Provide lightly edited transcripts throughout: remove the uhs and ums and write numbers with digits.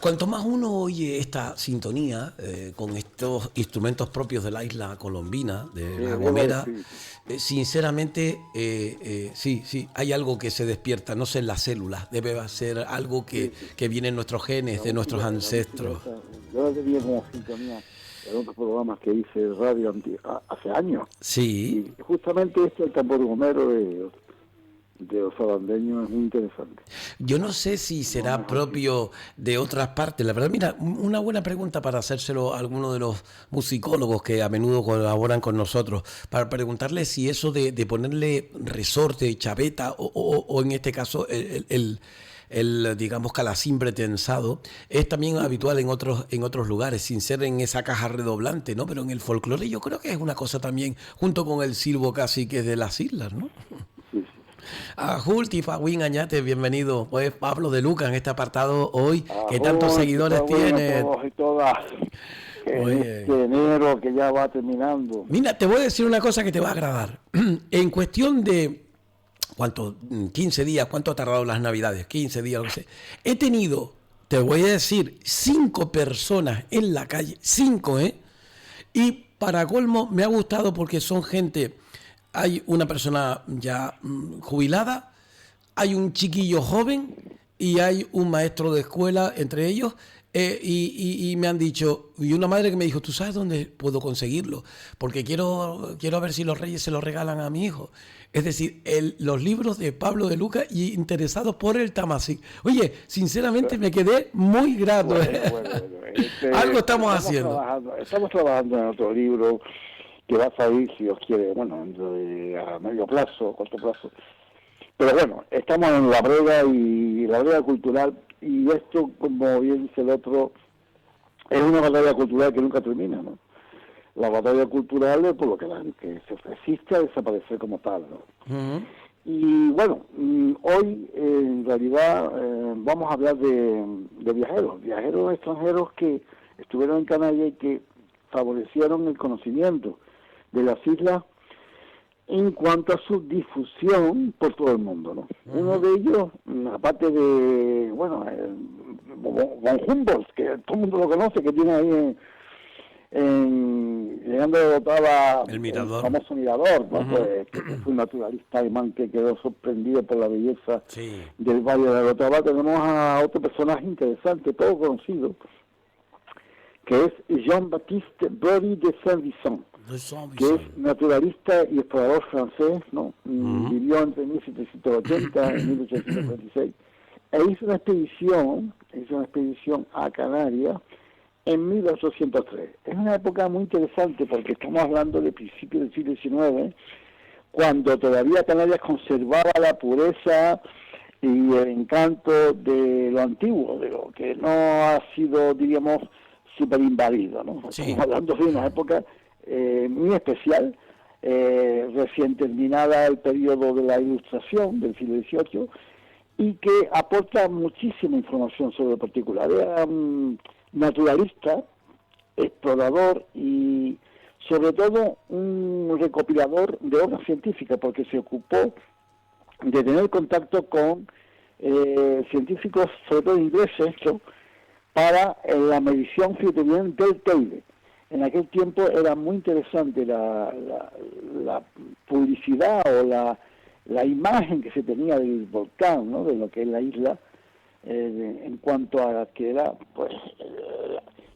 Cuanto más uno oye esta sintonía con estos instrumentos propios de la isla colombina, de La eleva el Gomera, espíritu. sinceramente, sí, sí, hay algo que se despierta, no sé en las células, debe ser algo Sí, sí. que viene en nuestros genes, de nuestros La música ancestros. esa, yo la tenía como sintonía en otros programas que hice de radio hace años. Sí. Y justamente este, el tambor gomero de los sabandeños, es muy interesante. Yo no sé si No será es así. propio de otras partes. La verdad, mira, una buena pregunta para hacérselo a alguno de los musicólogos que a menudo colaboran con nosotros, para preguntarle si eso de ponerle resorte, chaveta o en este caso digamos, calacimbre tensado, es también habitual en otros lugares, sin ser en esa caja redoblante, ¿no? Pero en el folclore yo creo que es una cosa también, junto con el silbo casi que es de las islas, ¿no? Sí, sí. A Julti, Fawin Añate, bienvenido. Pues Pablo de Luca en este apartado hoy, que tantos Ajú, seguidores bueno a tiene. todos y todas en Oye, este enero que ya va terminando. mira, te voy a decir una cosa que te va a agradar. En cuestión de, ¿cuánto? 15 días, ¿cuánto ha tardado las Navidades? 15 días, lo que sé. He tenido, te voy a decir, 5 personas en la calle, 5, ¿eh? Y para colmo, me ha gustado porque son gente, hay una persona ya jubilada, hay un chiquillo joven y hay un maestro de escuela entre ellos. Y me han dicho, y una madre que me dijo, ¿tú sabes dónde puedo conseguirlo? Porque quiero ver si los reyes se los regalan a mi hijo. Es decir, los libros de Pablo de Luca y interesados por el Tamasí. Oye, sinceramente me quedé muy grato. Bueno. Algo estamos haciendo. Estamos trabajando en otro libro que va a salir, si Dios quiere, bueno, a medio plazo, corto plazo. Pero bueno, estamos en la brega cultural, y esto, como bien dice el otro, es una batalla cultural que nunca termina, ¿no? La batalla cultural es por lo que se resiste a desaparecer como tal, ¿no? Ujú. Y bueno, hoy en realidad vamos a hablar de viajeros extranjeros que estuvieron en Canarias y que favorecieron el conocimiento de las islas en cuanto a su difusión por todo el mundo, ¿no? Uno de ellos, aparte de, bueno, von Humboldt, que todo el mundo lo conoce, que tiene ahí llegando de Otava El el mirador. famoso mirador, ¿no? Ujú. Pues que fue un naturalista alemán que quedó sorprendido por la belleza Sí. del Valle de Otava. Tenemos a otro personaje interesante, todo conocido, que es Jean-Baptiste Brody de Saint-Vicent, De Saint que es Vicent. naturalista y explorador francés, ¿no? Ujú. Vivió entre 1780 y 1836 e hizo una expedición a Canarias en 1803. Es una época muy interesante porque estamos hablando de principios del siglo XIX, cuando todavía Canarias conservaba la pureza y el encanto de lo antiguo, de lo que no ha sido, diríamos, super invadido, ¿no? Estamos Sí. hablando de una época muy especial, recién terminada el periodo de la Ilustración del siglo XVIII, y que aporta muchísima información sobre lo particular. Era naturalista, explorador y sobre todo un recopilador de obras científicas, porque se ocupó de tener contacto con científicos, sobre todo ingleses, ¿no? Para la medición que tenían del Teide. En aquel tiempo era muy interesante la publicidad o la imagen que se tenía del volcán, ¿no? De lo que es la isla, en cuanto a que era, pues,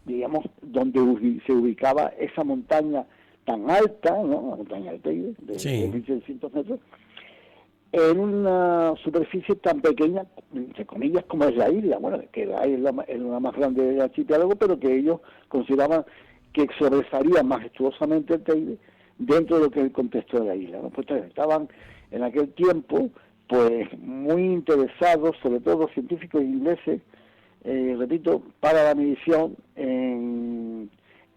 digamos, donde se ubicaba esa montaña tan alta, ¿no? La montaña del Teide, de Sí. 1.600 metros, en una superficie tan pequeña, entre comillas, como es la isla, bueno, que la isla es la más grande del archipiélago, pero que ellos consideraban que sobresalía majestuosamente el Teide dentro de lo que es el contexto de la isla, ¿no? Pues estaban en aquel tiempo, pues, muy interesados, sobre todo científicos ingleses, repito, para la medición en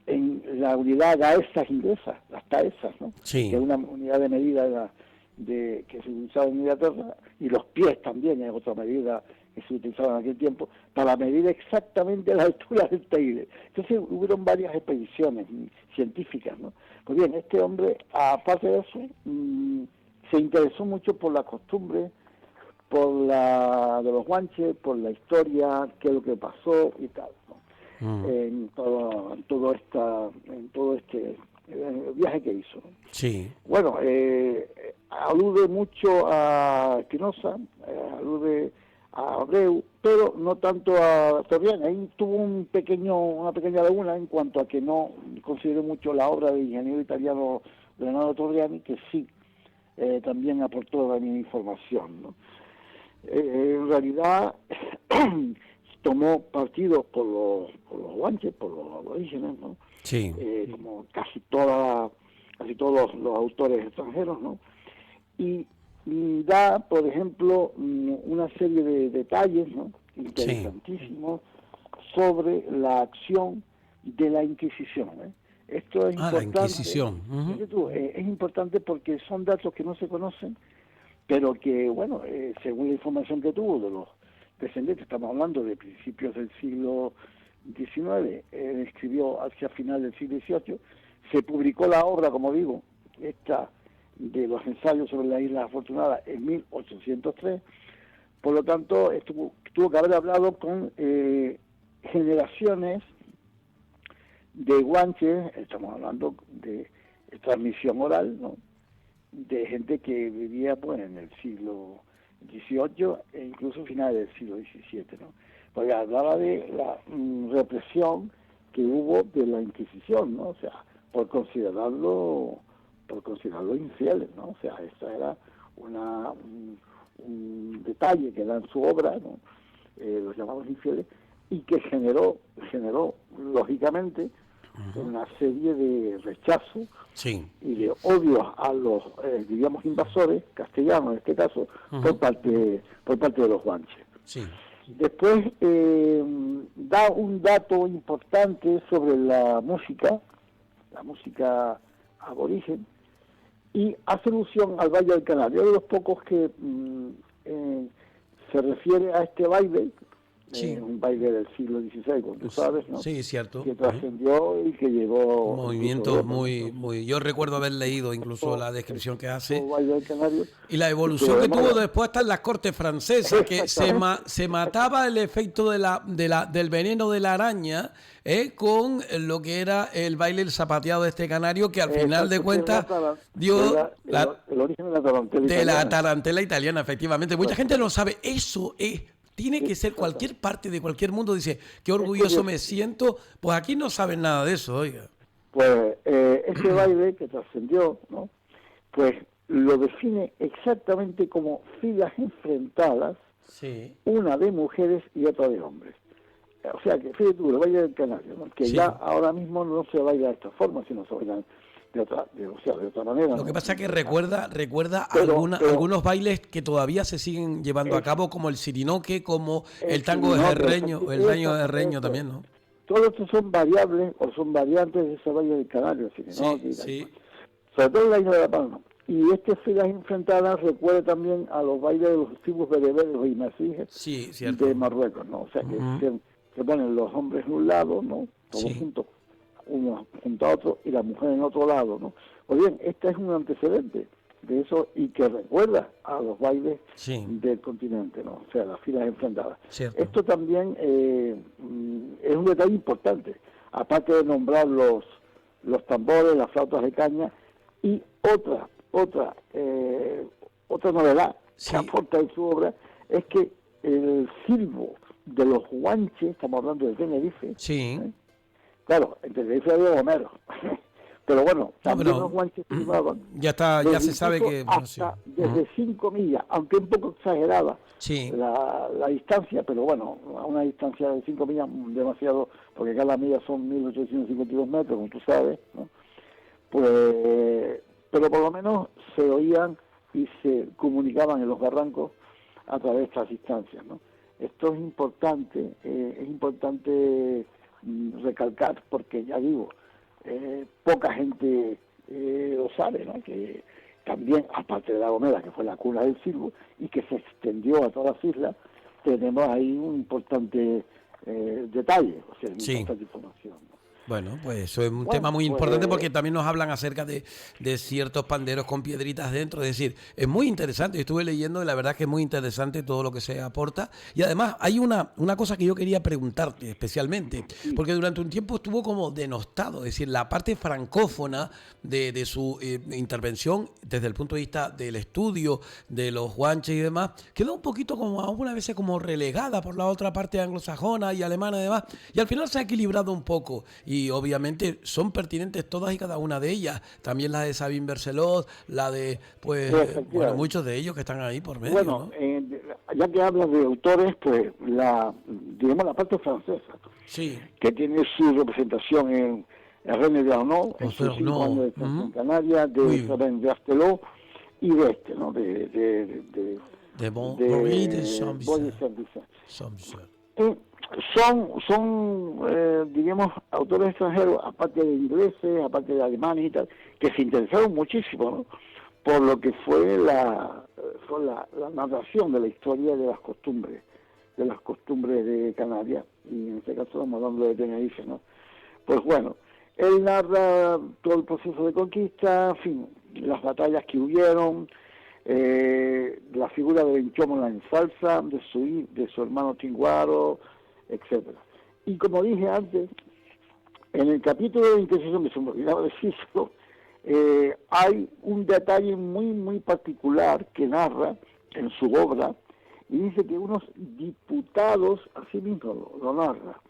la unidad GAESA inglesa, las TAESAS, ¿no? Que es Sí. una unidad de medida que se utilizaba en Inglaterra, y los pies también es otra medida que se utilizaba en aquel tiempo, para medir exactamente la altura del Teide. Entonces hubieron varias expediciones científicas, ¿no? Pues bien, este hombre, aparte de eso, se interesó mucho por la costumbre por la de los guanches, por la historia, qué es lo que pasó y tal, ¿no? En todo este viaje que hizo, ¿no? Sí. Bueno, alude mucho a Spinoza, alude a Abreu, pero no tanto a Torriani. Ahí tuvo una pequeña laguna en cuanto a que no consideró mucho la obra del ingeniero italiano Leonardo Torriani, que sí también aportó también información, ¿no? En realidad tomó partido por los guanches, por los aborígenes, ¿no? Sí. Como casi todos los autores extranjeros, ¿no? Y da, por ejemplo, una serie de detalles, ¿no?, interesantísimos sobre la acción de la Inquisición, ¿eh? Esto es importante. La Inquisición. Es importante porque son datos que no se conocen, pero que, bueno, según la información que tuvo de los descendientes, estamos hablando de principios del siglo XIX, escribió hacia final del siglo XVIII, se publicó la obra, como digo, esta de los ensayos sobre la isla afortunada en 1803, por lo tanto tuvo que haber hablado con generaciones de guanches, estamos hablando de transmisión oral, ¿no?, de gente que vivía pues en el siglo XVIII e incluso finales del siglo XVII, ¿no? Porque hablaba de la represión que hubo de la Inquisición, ¿no? O sea, por considerarlo infieles, ¿no? O sea, esto era un detalle que da en su obra, ¿no?, los llamados infieles, y que generó lógicamente una serie de rechazo y de odio a los, digamos, invasores castellanos, en este caso, por parte de los guanches. Sí. Después da un dato importante sobre la música aborigen, y hace alusión al Valle del Canario, de los pocos que se refiere a este baile, un baile del siglo XVI, como tú sabes, ¿no? Sí, cierto. Que trascendió y que llegó... Movimientos muy... Yo recuerdo haber leído incluso la descripción que hace. Baile del Canario, y la evolución que tuvo después hasta en las cortes francesas, que se mataba el efecto del veneno de la araña, con lo que era el baile, el zapateado de este canario, que al final de cuentas dio el origen de la tarantela italiana, efectivamente. Mucha gente no sabe. Eso tiene que ser cualquier parte de cualquier mundo. Dice, qué orgulloso me siento. Pues aquí no saben nada de eso, oiga. Pues ese baile que trascendió, ¿no?, pues lo define exactamente como filas enfrentadas, una de mujeres y otra de hombres. O sea que, fíjate tú, el baile del Canario, ¿no?, que ya ahora mismo no se baila de esta forma, sino se baila de otra manera. Lo que pasa es que recuerda algunos bailes que todavía se siguen llevando a cabo, como el sirinoque, como el tango de Herreño, o el daño de Herreño también, ¿no? Todos estos son variables o son variantes de ese baile del Canario, sobre todo en la isla de La Palma. Y estas filas enfrentadas recuerda también a los bailes de los tribus bereberes o imasijes de Marruecos, ¿no? O sea que se ponen los hombres en un lado, ¿no?, todos juntos, uno junto a otro, y la mujer en otro lado, ¿no? Pues bien, este es un antecedente de eso y que recuerda a los bailes del continente, ¿no? O sea, las filas enfrentadas. Esto también es un detalle importante, aparte de nombrar los tambores, las flautas de caña, y otra novedad que aporta en su obra es que el silbo de los guanches, estamos hablando de Tenerife, claro, en Tenerife había Homero, pero bueno, también los guanches silbaban. Ya se sabe que... desde 5 millas, aunque un poco exagerada la distancia, pero bueno, a una distancia de 5 millas demasiado, porque cada milla son 1852 metros, como tú sabes, ¿no? Pues, pero por lo menos se oían y se comunicaban en los barrancos a través de estas distancias, ¿no? Esto es importante recalcar, porque ya digo, poca gente lo sabe, ¿no?, que también, aparte de La Gomera, que fue la cuna del silbo y que se extendió a todas las islas, tenemos ahí un importante detalle, o sea, una importante información, ¿no? Bueno, pues eso es un tema Bueno, muy importante pues porque también nos hablan acerca de ciertos panderos con piedritas dentro. Es decir, es muy interesante. Yo estuve leyendo y la verdad que es muy interesante todo lo que se aporta. Y además hay una cosa que yo quería preguntarte especialmente, sí, porque durante un tiempo estuvo como denostado. Es decir, la parte francófona de su intervención desde el punto de vista del estudio de los guanches y demás, quedó un poquito como algunas veces como relegada por la otra parte anglosajona y alemana y demás. Y al final se ha equilibrado un poco. Y obviamente son pertinentes todas y cada una de ellas. También la de Sabine Bercelot, la de, pues, bueno, efectivamente. muchos de ellos que están ahí por medio, Bueno, ¿no? ya que hablas de autores, pues digamos la parte francesa, Sí. que tiene su representación en René de Arnaud, en sus Auteur, 5 años de no. estancia en Canarias, de Oui. Sabine Berthelot y de este, ¿no? De Henri de de Boris Saint-Vicent. Saint-Vicent. Saint-Vicent. Son digamos, autores extranjeros, aparte de ingleses, aparte de alemanes y tal, que se interesaron muchísimo, ¿no? Por lo que fue la narración de la historia de las costumbres de Canarias, y en este caso estamos hablando de Tenerife, ¿no? Pues bueno, él narra todo el proceso de conquista, en fin, las batallas que hubieron, la figura de Benchomo en salsa, de su hermano Tinguaro, etcétera. Y como dije antes, en el capítulo de Inquisición, que se me olvidaba decirlo, hay un detalle muy, muy particular que narra en su obra, y dice que unos diputados, así mismo lo narra,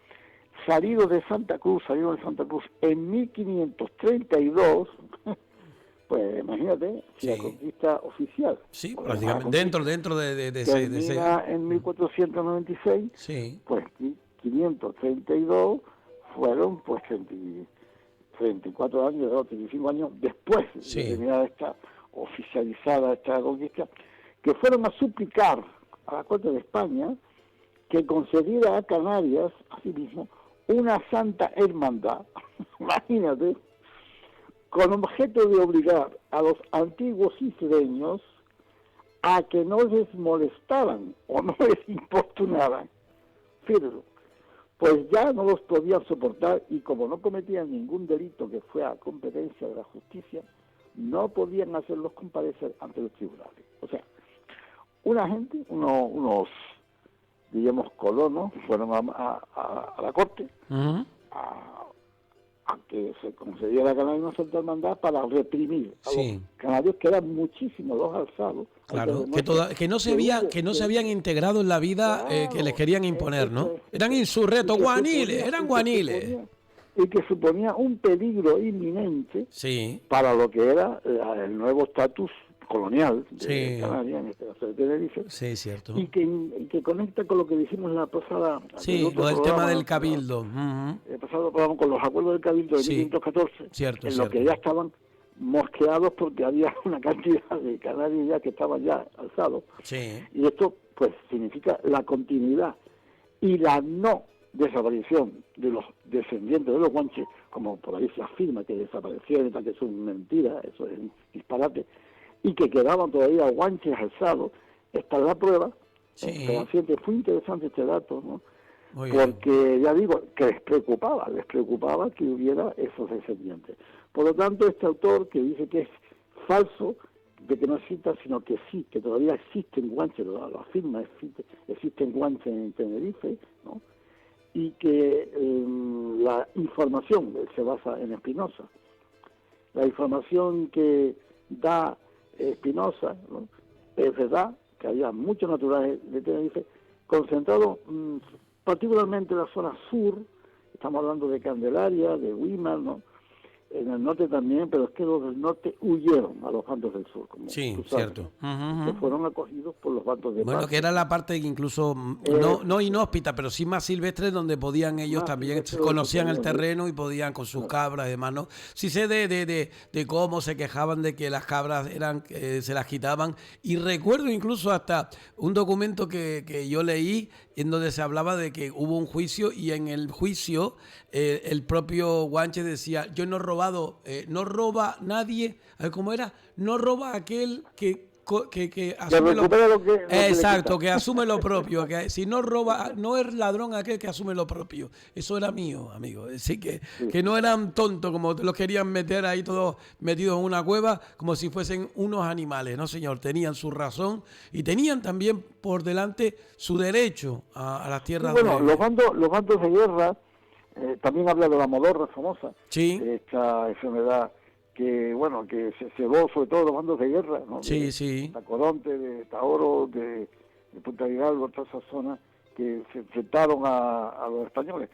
salieron de Santa Cruz en 1532, pues imagínate, si la Sí. conquista oficial, Sí, porque además la prácticamente conquista dentro de ese. termina en 1496, Sí. pues 532 fueron pues 34 años, 35 años después de Sí. terminar oficializada esta conquista, que fueron a suplicar a la Corte de España que concediera a Canarias, asimismo, una santa hermandad, imagínate, con objeto de obligar a los antiguos isleños a que no les molestaran o no les importunaran. Fíjate, pues ya no los podían soportar, y como no cometían ningún delito que fuera competencia de la justicia, no podían hacerlos comparecer ante los tribunales. O sea, una gente, unos, digamos, colonos, fueron a la corte Ujú. a que se concediera a Canarias una santa hermandad para reprimir a los Sí. canarios, que eran muchísimos los alzados. Claro, que no se que no se habían integrado en la vida que les Claro, querían imponer, ¿no? Eran y insurrectos, que guaniles, eran guaniles. suponía un peligro inminente Sí, para lo que era el nuevo estatus colonial de sí, Canarias, en este caso de Tenerife, sí, cierto. y que conecta con lo que dijimos en la pasada, en el Sí, otro lo del tema programa, del ¿no? cabildo. Ujú. El pasado programa, con los acuerdos del Cabildo de Sí, 1514, cierto, en lo que cierto. ya estaban mosqueados porque había una cantidad de canarios ya que estaban ya alzados. Sí, Y esto, pues, significa la continuidad y la no desaparición de los descendientes de los guanches, como por ahí se afirma que desaparecieron, que eso es mentira, eso es un disparate, y que quedaban todavía guanches alzados. Esta es la prueba, sí, fehaciente. Fue interesante este dato, ¿no? muy bien. Porque ya digo que les preocupaba que hubiera esos descendientes. Por lo tanto, este autor, que dice que es falso, de que no exista, sino que sí, que todavía existen guanches, lo afirma, existen guanches en Tenerife, ¿no? Y que la información se basa en Espinosa. La información que da Espinosa, ¿no? Es verdad que había muchos naturales de Tenerife concentrados particularmente en la zona sur. Estamos hablando de Candelaria, de Weimar, ¿no? En el norte también, pero es que los del norte huyeron a los bandos del sur, como Sí, tú sabes, cierto. ¿no? Ujú, Que ujú. fueron acogidos por los bandos de Bueno, paz. que era la parte que incluso Eh, no inhóspita, pero sí más silvestre, donde podían ellos Más también, silvestre donde conocían el podían ir. terreno y podían con sus cabras y demás, ¿no? Sí sé de cómo se quejaban de que las cabras se las quitaban, y recuerdo incluso hasta un documento que yo leí en donde se hablaba de que hubo un juicio, y en el juicio el propio Guanche decía: yo no he robado, no roba nadie, a ver cómo era, no roba aquel que asume recupera lo que le exacto, quita. que asume lo propio, que si no roba, no es ladrón aquel que asume lo propio. Eso era mío, amigo. Es decir, que no eran tontos como los querían meter ahí todos metidos en una cueva como si fuesen unos animales, no señor, tenían su razón y tenían también por delante su derecho a las tierras. Bueno, los bandos de guerra, también habla de la modorra famosa, Sí. esta enfermedad que, bueno, que se cebó sobre todo los bandos de guerra, ¿no? Sí, de sí. Tacoronte, de Taoro, de Punta Hidalgo, toda esa zona que se enfrentaron a los españoles.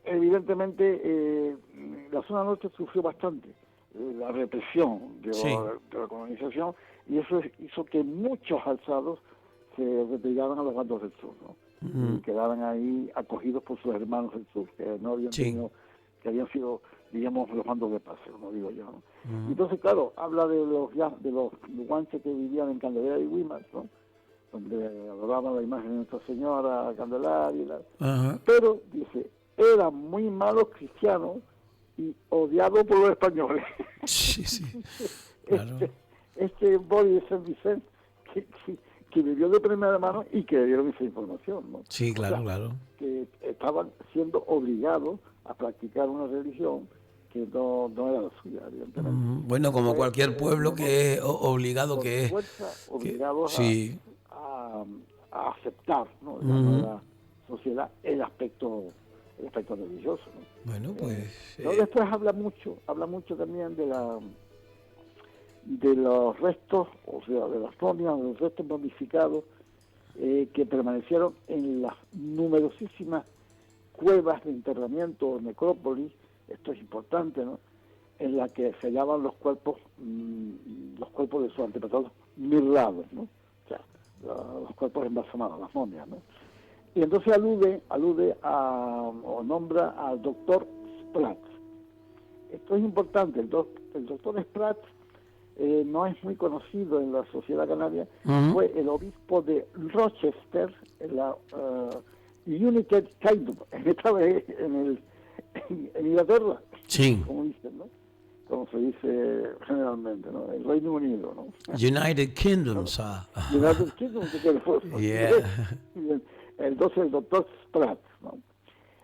Evidentemente, la zona norte sufrió bastante la represión de la colonización, y eso hizo que muchos alzados se replegaran a los bandos del sur, ¿no? Y quedaban ahí acogidos por sus hermanos del sur, que no habían tenido, que habían sido, digamos, los bandos de paz, como digo yo, ¿no? Entonces, claro, habla de los guanches que vivían en Candelaria y Guimas, ¿no? Donde adoraban la imagen de Nuestra Señora, Candelaria y la... Pero, dice, eran muy malos cristianos y odiados por los españoles. Sí, sí. Claro. Este Boris de Saint Vicent, que vivió de primera mano y que le dieron esa información, ¿no? Sí, claro, o sea, claro. Que estaban siendo obligados a practicar una religión que no era la suya, evidentemente. Bueno, como cualquier pueblo que es obligado, que es... Fuerza, obligados sí. a aceptar, ¿no? De la nueva sociedad el aspecto religioso, ¿no? Bueno, pues... Pero después habla mucho también de los restos, o sea, de las momias, de los restos momificados que permanecieron en las numerosísimas cuevas de enterramiento o necrópolis, esto es importante, ¿no? En la que se hallaban los cuerpos de sus antepasados mirlados, ¿no? O sea, los cuerpos embalsamados, las momias, ¿no? Y entonces alude o nombra al doctor Spratt. Esto es importante, el doctor Spratt no es muy conocido en la sociedad canaria, fue el obispo de Rochester, en la United Kingdom, esta vez en Inglaterra, como dicen, ¿no? Como se dice generalmente, ¿no? El Reino Unido, ¿no? United Kingdom, United Kingdom, que fue. Yeah. Entonces el doctor Spratt, ¿no?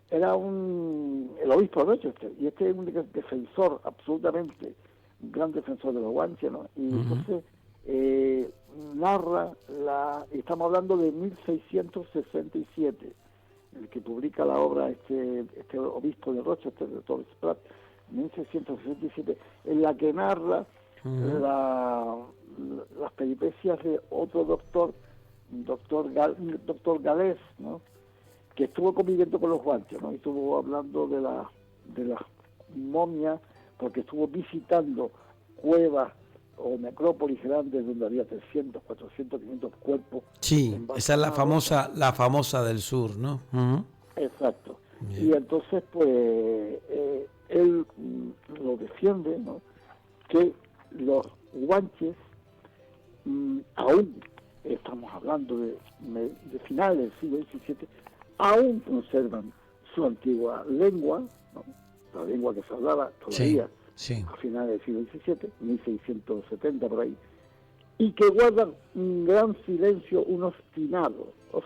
Era el obispo de Rochester, y este es un defensor absolutamente, un gran defensor de los guanches, ¿no? Y entonces narra, estamos hablando de 1667, el que publica la obra este obispo de Rochester, el doctor Spratt, 1667, en la que narra las peripecias de otro doctor Galés, ¿no? Que estuvo conviviendo con los guanches, ¿no? Y estuvo hablando de las momias, porque estuvo visitando cuevas o necrópolis grandes donde había 300, 400, 500 cuerpos. Sí, esa es la famosa del sur, ¿no? Exacto. Bien. Y entonces, pues, él lo defiende, ¿no? Que los guanches, aún estamos hablando de finales del siglo XVII, aún conservan su antigua lengua, ¿no? La lengua que se hablaba todavía a finales del siglo XVII, 1670 por ahí, y que guardan un gran silencio, un obstinado es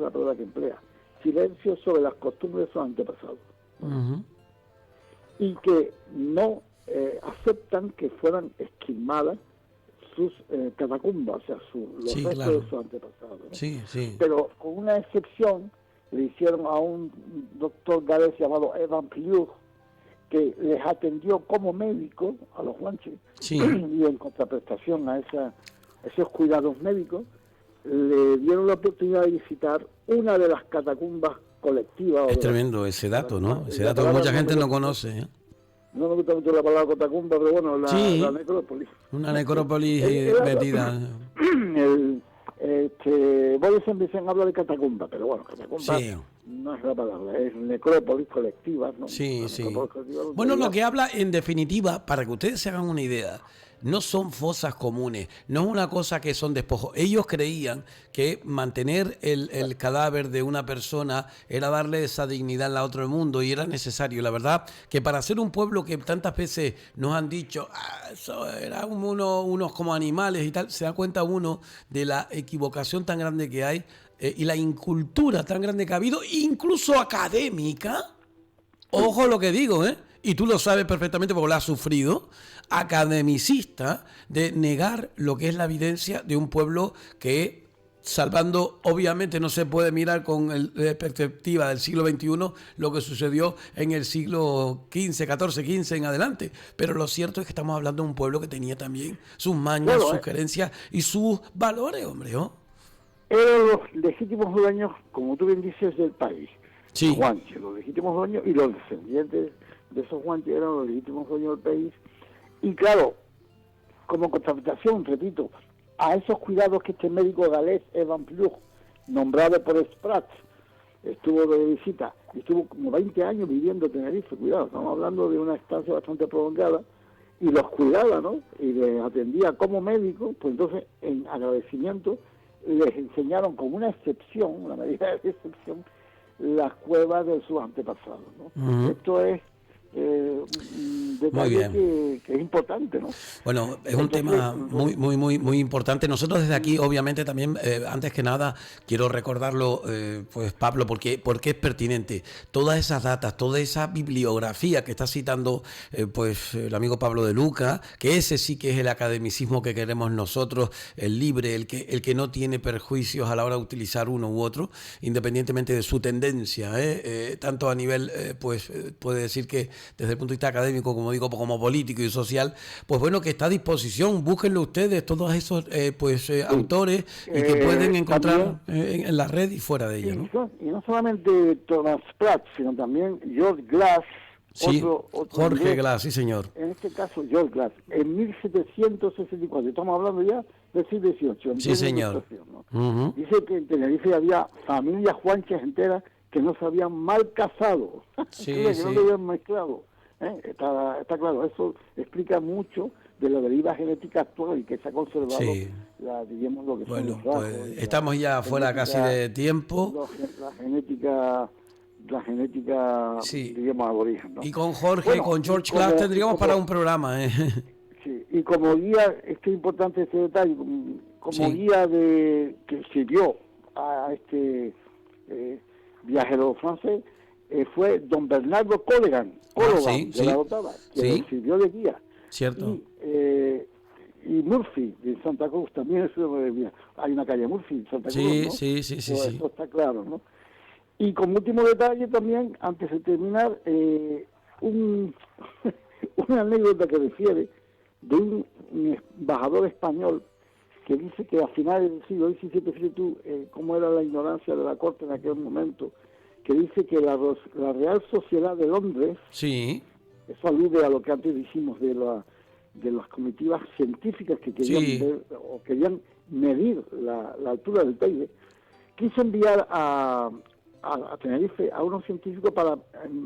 la palabra que emplea, silencio sobre las costumbres de sus antepasados, y que no aceptan que fueran esquilmadas sus catacumbas, o sea, los restos de sus antepasados, ¿no? Pero con una excepción, le hicieron a un doctor galés llamado Evan Plug, que les atendió como médico a los guanches, y en contraprestación a esos cuidados médicos, le dieron la oportunidad de visitar una de las catacumbas colectivas. Es tremendo ese dato, ¿no? Ese dato que mucha gente no conoce, ¿eh? No me gusta mucho la palabra catacumba, pero bueno, la necrópolis. Una necrópolis metida. Boris Saint-Vicent habla de catacumba, pero bueno, catacumba no es la palabra, es necrópolis colectiva, ¿no? Sí. Bueno, lo que habla, en definitiva, para que ustedes se hagan una idea, no son fosas comunes, no es una cosa que son despojos. Ellos creían que mantener el cadáver de una persona era darle esa dignidad al otro mundo y era necesario. La verdad que para ser un pueblo que tantas veces nos han dicho, eso eran unos como animales y tal, se da cuenta uno de la equivocación tan grande que hay y la incultura tan grande que ha habido, incluso académica. Ojo lo que digo, ¿eh? Y tú lo sabes perfectamente porque lo has sufrido, academicista, de negar lo que es la evidencia de un pueblo que, salvando, obviamente no se puede mirar con la perspectiva del siglo XXI lo que sucedió en el siglo XV, XIV, XV en adelante. Pero lo cierto es que estamos hablando de un pueblo que tenía también sus mañas, sus creencias y sus valores, hombre, ¿no? Eran los legítimos dueños, como tú bien dices, del país. Sí. Los guanches, los legítimos dueños y los descendientes de esos guanches eran los legítimos dueños del país. Y claro, como contraprestación, repito, a esos cuidados que este médico galés, Evan Plug, nombrado por Spratt, estuvo de visita, y estuvo como 20 años viviendo en Tenerife, cuidado, estamos hablando de una estancia bastante prolongada, y los cuidaba, ¿no? Y les atendía como médico, pues entonces, en agradecimiento, les enseñaron como una excepción, una medida de excepción, las cuevas de sus antepasados, ¿no? Esto es un detalle que es importante, ¿no? Bueno, es un tema muy importante. Nosotros desde aquí, obviamente, también, antes que nada, quiero recordarlo, pues Pablo, porque es pertinente. Todas esas datas, toda esa bibliografía que está citando, pues el amigo Pablo de Luca, que ese sí que es el academicismo que queremos nosotros, el libre, el que no tiene perjuicios a la hora de utilizar uno u otro, independientemente de su tendencia, tanto a nivel, pues puede decir que desde el punto de vista académico, como digo, como político y social, pues bueno, que está a disposición, búsquenlo ustedes, todos esos autores y que pueden encontrar en la red y fuera de ella, ¿no? Y no solamente Thomas Platt, sino también George Glass, sí, otro Jorge inglés, Glass, sí señor. En este caso George Glass, en 1764, estamos hablando ya del siglo XVIII. Sí, señor. ¿No? Dice que en Tenerife había familias juanches enteras que no se habían mal casado, sí, que sí. no se habían mezclado. Está claro, eso explica mucho de la deriva genética actual y que se ha conservado, sí. Diríamos lo que bueno, son los rasgos, pues estamos ya fuera casi de tiempo. La genética, sí. diríamos, aborigen, ¿no? Y con Jorge, con George Glass tendríamos para un programa, Sí, y como guía, es que es importante este detalle, como sí. guía que sirvió a este viajero francés, fue don Bernardo Collegan, sí, de la Otava, que sí. sirvió de guía. Cierto. Y Murphy, de Santa Cruz, también es de guía. Hay una calle Murphy en Santa Cruz, ¿no? Sí. Eso está claro, ¿no? Y como último detalle también, antes de terminar, una anécdota que refiere de un embajador español que dice que a finales del siglo XVII, fíjate tú cómo era la ignorancia de la corte en aquel momento, que dice que la Real Sociedad de Londres, sí. eso alude a lo que antes dijimos de las comitivas científicas que querían ver, o querían medir la altura del Teide, quiso enviar a Tenerife a unos científicos para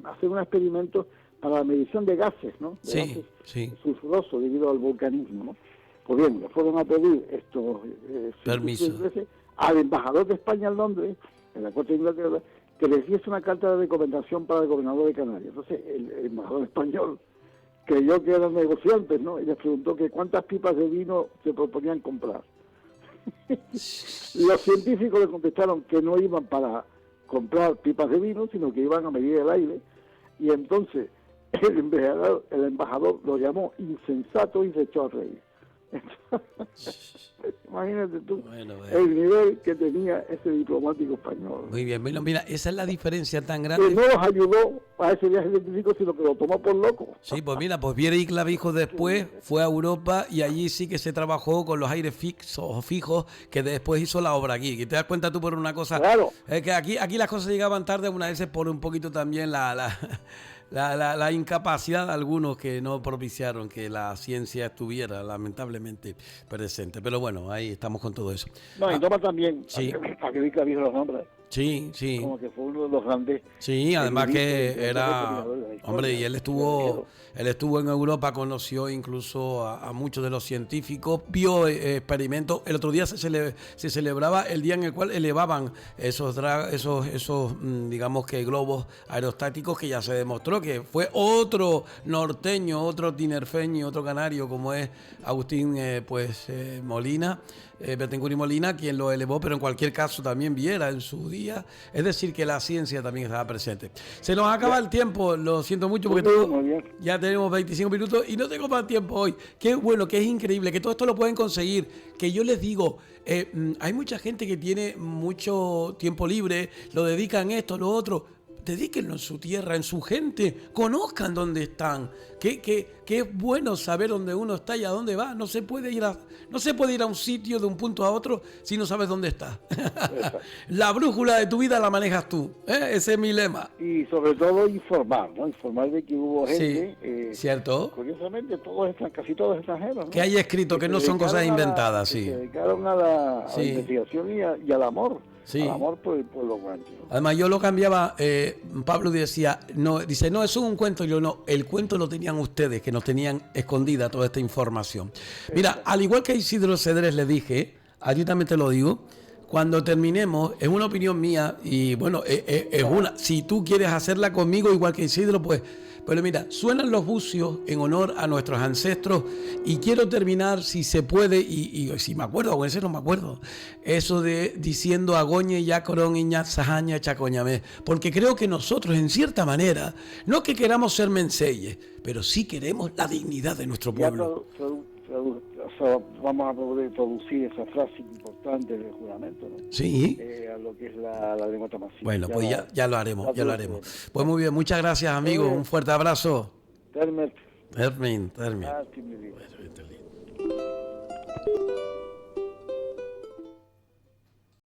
hacer un experimento para la medición de gases, ¿no? De gases sulfurosos debido al volcanismo, ¿no? Pues bien, le fueron a pedir estos permiso al embajador de España en Londres, en la corte de Inglaterra, que les diese una carta de recomendación para el gobernador de Canarias. Entonces el embajador español creyó que eran negociantes, ¿no? Y les preguntó que cuántas pipas de vino se proponían comprar. Los científicos le contestaron que no iban para comprar pipas de vino, sino que iban a medir el aire, y entonces el embajador lo llamó insensato y se echó a reír. Imagínate tú el nivel que tenía ese diplomático español. Muy bien, mira, esa es la diferencia tan grande. Que no los ayudó a ese viaje científico, sino que lo tomó por loco. Sí, pues mira, pues Viera y Clavijo después fue a Europa y allí sí que se trabajó con los aires fijos que después hizo la obra aquí. Que te das cuenta tú por una cosa, claro. Es que aquí las cosas llegaban tarde, una vez por un poquito también la incapacidad de algunos que no propiciaron que la ciencia estuviera lamentablemente presente. Pero bueno, ahí estamos con todo eso. No, y toma también, sí. a que Clavijo los nombra, Sí, sí. Como que fue uno de los grandes. Sí, además que era, documentadores de la historia, hombre, y pionero. él estuvo en Europa, conoció incluso a muchos de los científicos, vio experimentos. El otro día se celebraba el día en el cual elevaban digamos que globos aerostáticos, que ya se demostró que fue otro norteño, otro tinerfeño, otro canario, como es Agustín Molina, Betancur y Molina, quien lo elevó, pero en cualquier caso también Viera en su día. Es decir, que la ciencia también estaba presente. Se nos acaba el tiempo, lo siento mucho porque ya tenemos 25 minutos y no tengo más tiempo hoy. Qué bueno, que es increíble, que todo esto lo pueden conseguir. Que yo les digo, hay mucha gente que tiene mucho tiempo libre, lo dedican a esto, lo otro. Dedíquenlo en su tierra, en su gente, conozcan dónde están. Que es bueno saber dónde uno está y a dónde va. No se puede ir a un sitio de un punto a otro si no sabes dónde está. La brújula de tu vida la manejas tú. Ese es mi lema. Y sobre todo informar, ¿no? Informar de que hubo gente. Sí, ¿cierto? Curiosamente, casi todos extranjeros, ¿no? Que hay escrito que no son cosas inventadas, sí. Se dedicaron a la investigación y al amor. Sí. Al amor por el pueblo guancho. Además, yo lo cambiaba, Pablo decía, no, eso es un cuento. Yo no, el cuento lo tenían ustedes, que nos tenían escondida toda esta información. Mira, al igual que a Isidro Cedrés le dije, a ti también te lo digo, cuando terminemos, es una opinión mía y bueno, es una, si tú quieres hacerla conmigo igual que Isidro, pues mira, suenan los bucios en honor a nuestros ancestros y quiero terminar, si se puede, y si me acuerdo, con ese no me acuerdo, eso de diciendo Agoñe, Yacorón, Iñat, Sajaña, Chacoñamé, porque creo que nosotros, en cierta manera, no que queramos ser menseyes, pero sí queremos la dignidad de nuestro pueblo. Vamos a poder traducir esa frase importante del juramento, ¿no? Sí. A lo que es la lengua tamasí. Bueno, pues ya lo haremos. Pues muy bien, muchas gracias, amigo. Un fuerte abrazo. Termin. Termin. Ah,